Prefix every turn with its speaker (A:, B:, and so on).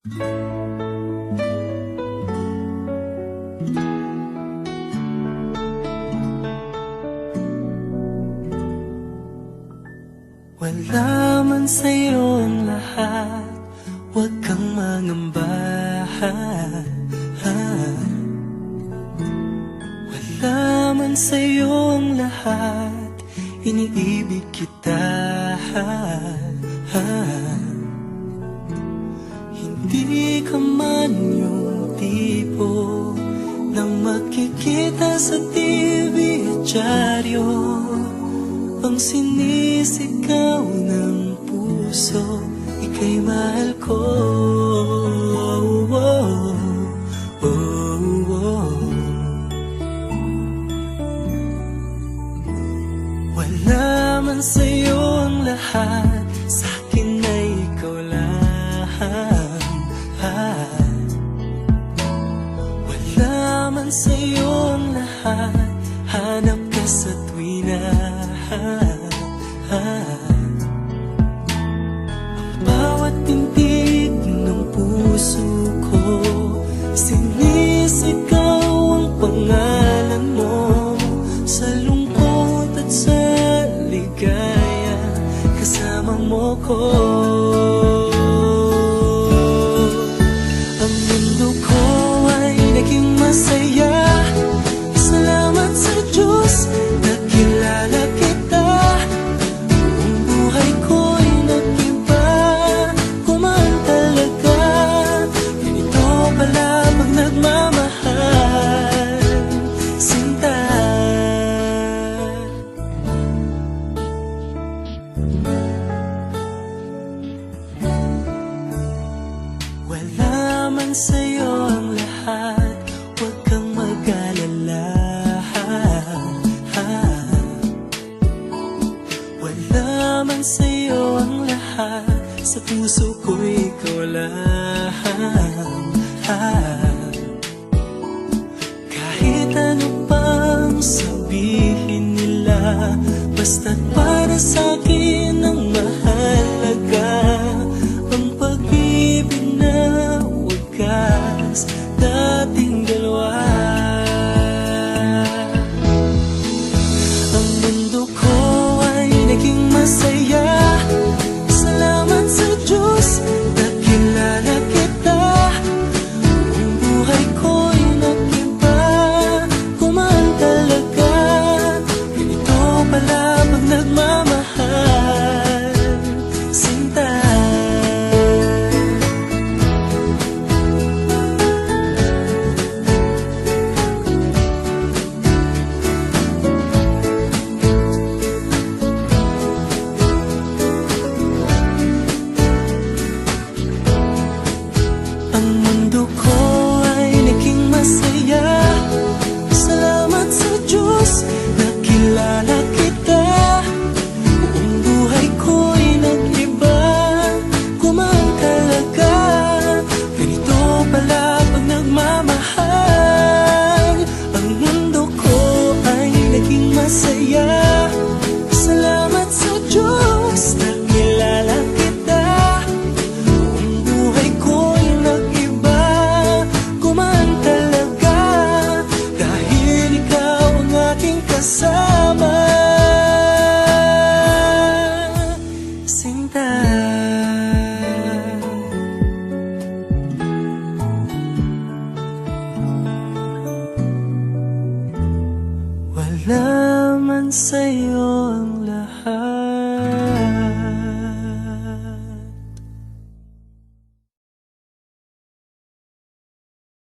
A: Wala man sa'yo ang lahat, huwag kang mangamba. Wala man sa'yo ang lahat, iniibig kita. Hindi ka man yung tipo nang makikita sa TV at dyaryo, ang sinisigaw ng puso, ika'y mahal ko. Wala man sa'yo ang lahat, sa'kin ay ikaw lang. Wala man sa'yo ang lahat, hanap ka sa tuwina. Ang bawat tintig ng puso ko, sinisigaw ang pangalan mo. Sa lungkot at sa ligaya, kasama mo ko. Ang mundo ko ay naging masaya, salamat sa Diyos, nakilala kita. Ang buhay ko'y nag-iba, kumaan talaga. Ganito pala pag nagmamahal, sinta. Wala man sa'yo ang lahat, huwag kang mag-alala. Wala man sa'yo ang lahat, sa puso ko ikaw lang. Kahit ano pang sabihin nila, basta't para sa'kin ang mahalaga, ang pag-ibig na wagas, dating dalawa. Ang mundo ko ay naging masaya, salamat sa Diyos, nakilala kita. Ang buhay ko'y nag-iba, kumaan talaga. Ganito pala pag nagmamahal, sinta. Ang mundo ko ay naging masaya, salamat sa Diyos, nakilala kita. Ang buhay ko'y nag-iba, kumaan talaga. Ganito pala pag nagmamahal. Ang mundo ko ay naging masaya, salamat sa Diyos, nakilala kita. Ang buhay ko'y nag-iba, kumaan talaga. Dahil ikaw ang aking kasama, sinta. Wala man sa'yo ang lahat,